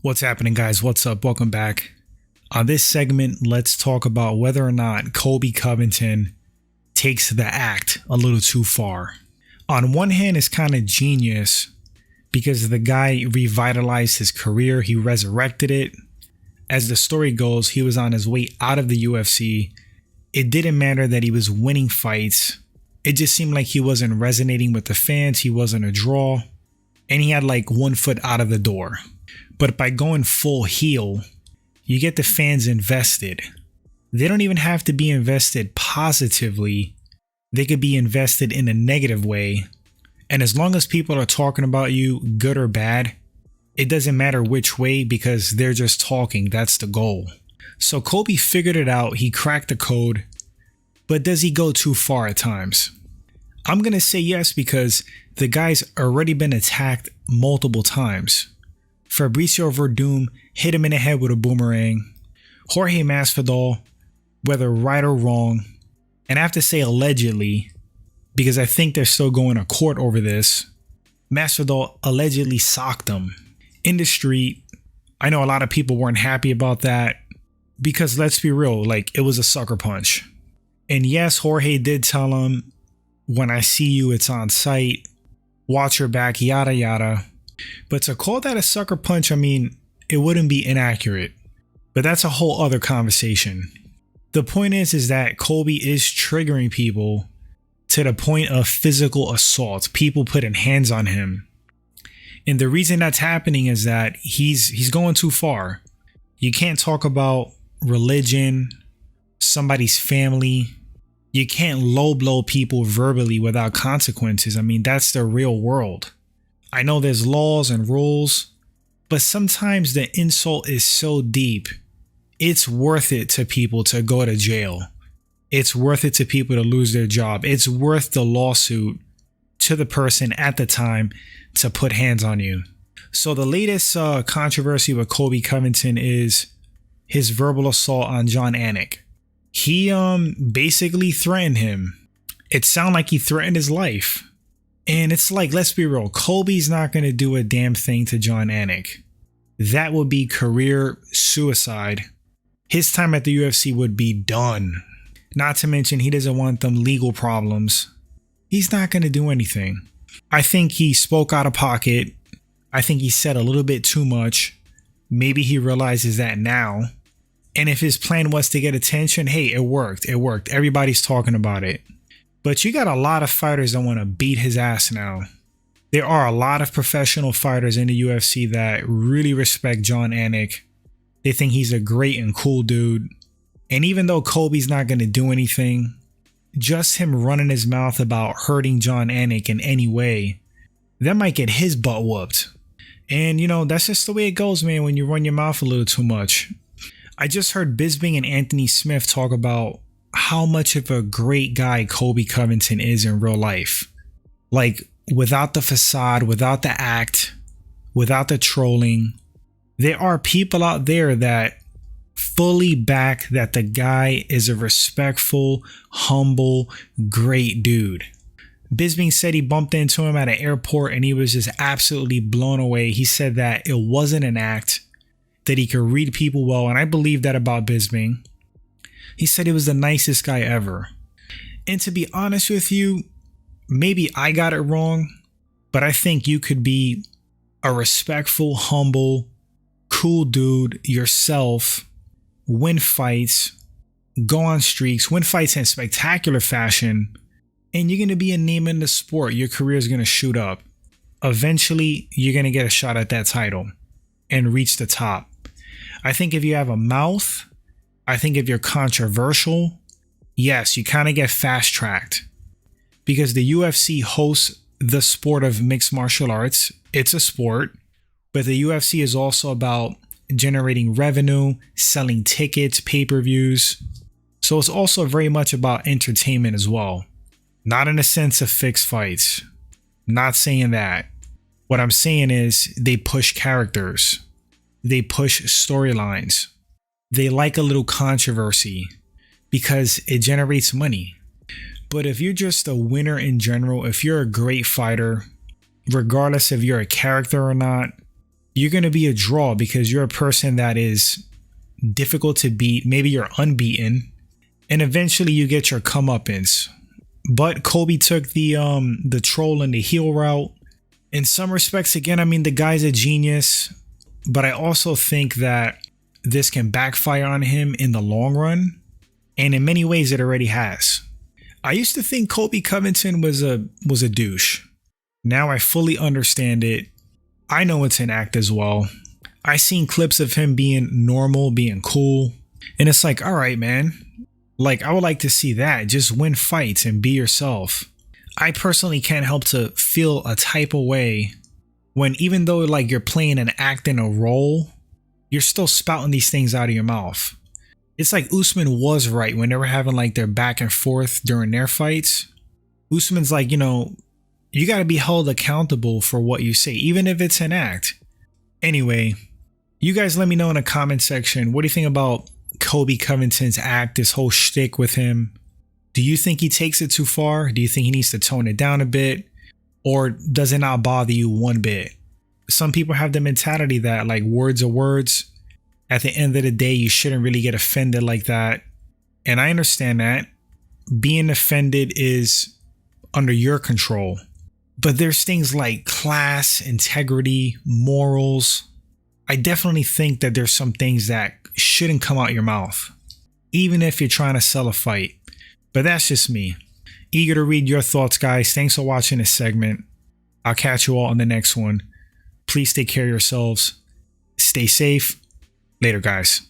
What's happening, guys? What's up? Welcome back. On this segment, let's talk about whether or not Colby Covington takes the act a little too far. On one hand, it's kind of genius because the guy revitalized his career. He resurrected it. As the story goes, he was on his way out of the UFC. It didn't matter that he was winning fights. It just seemed like he wasn't resonating with the fans. He wasn't a draw. And he had like 1 foot out of the door. But by going full heel, you get the fans invested. They don't even have to be invested positively. They could be invested in a negative way. And as long as people are talking about you, good or bad, it doesn't matter which way because they're just talking. That's the goal. So Colby figured it out. He cracked the code. But does he go too far at times? I'm going to say yes because the guy's already been attacked multiple times. Fabricio Verdum hit him in the head with a boomerang. Jorge Masvidal, whether right or wrong, and I have to say allegedly, because I think they're still going to court over this, Masvidal allegedly socked him in the street. I know a lot of people weren't happy about that because let's be real, like it was a sucker punch. And yes, Jorge did tell him, when I see you, it's on sight, watch your back, yada yada. But to call that a sucker punch, I mean, it wouldn't be inaccurate. But that's a whole other conversation. The point is that Colby is triggering people to the point of physical assault, people putting hands on him. And the reason that's happening is that he's going too far. You can't talk about religion, somebody's family. You can't low blow people verbally without consequences. I mean, that's the real world. I know there's laws and rules, but sometimes the insult is so deep, it's worth it to people to go to jail. It's worth it to people to lose their job. It's worth the lawsuit to the person at the time to put hands on you. So the latest controversy with Colby Covington is his verbal assault on Jon Anik. He basically threatened him. It sounded like he threatened his life. And it's like, let's be real, Colby's not going to do a damn thing to Jon Anik. That would be career suicide. His time at the UFC would be done. Not to mention, he doesn't want them legal problems. He's not going to do anything. I think he spoke out of pocket. I think he said a little bit too much. Maybe he realizes that now. And if his plan was to get attention, hey, it worked. It worked. Everybody's talking about it. But you got a lot of fighters that want to beat his ass now. There are a lot of professional fighters in the UFC that really respect Jon Anik. They think he's a great and cool dude. And even though Colby's not going to do anything, just him running his mouth about hurting Jon Anik in any way, that might get his butt whooped. And you know, that's just the way it goes, man, when you run your mouth a little too much. I just heard Bisping and Anthony Smith talk about how much of a great guy Colby Covington is in real life. Like, without the facade, without the act, without the trolling, there are people out there that fully back that the guy is a respectful, humble, great dude. Bisping said he bumped into him at an airport and he was just absolutely blown away. He said that it wasn't an act, that he could read people well, and I believe that about Bisping. He said he was the nicest guy ever. And to be honest with you, maybe I got it wrong, but I think you could be a respectful, humble, cool dude yourself, win fights, go on streaks, win fights in spectacular fashion, and you're going to be a name in the sport. Your career is going to shoot up. Eventually, you're going to get a shot at that title and reach the top. I think if you have a mouth, I think if you're controversial, yes, you kind of get fast-tracked because the UFC hosts the sport of mixed martial arts. It's a sport, but the UFC is also about generating revenue, selling tickets, pay-per-views. So it's also very much about entertainment as well. Not in a sense of fixed fights. Not saying that. What I'm saying is they push characters. They push storylines. They like a little controversy because it generates money. But if you're just a winner in general, if you're a great fighter, regardless if you're a character or not, you're going to be a draw because you're a person that is difficult to beat. Maybe you're unbeaten, and eventually you get your comeuppance. But Colby took the troll and the heel route. In some respects, again, I mean, the guy's a genius, but I also think that this can backfire on him in the long run, and in many ways it already has. I used to think Colby Covington was a douche. Now I fully understand it. I know it's an act as well. I seen clips of him being normal, being cool, and it's like, all right, man. Like, I would like to see that. Just win fights and be yourself. I personally can't help to feel a type of way when, even though like you're playing an act in a role, you're still spouting these things out of your mouth. It's like Usman was right when they were having like their back and forth during their fights. Usman's like, you know, you got to be held accountable for what you say, even if it's an act. Anyway, you guys let me know in the comment section. What do you think about Colby Covington's act, this whole shtick with him? Do you think he takes it too far? Do you think he needs to tone it down a bit? Or does it not bother you one bit? Some people have the mentality that like words are words. At the end of the day, you shouldn't really get offended like that. And I understand that. Being offended is under your control. But there's things like class, integrity, morals. I definitely think that there's some things that shouldn't come out your mouth, even if you're trying to sell a fight. But that's just me. Eager to read your thoughts, guys. Thanks for watching this segment. I'll catch you all on the next one. Please take care of yourselves. Stay safe. Later, guys.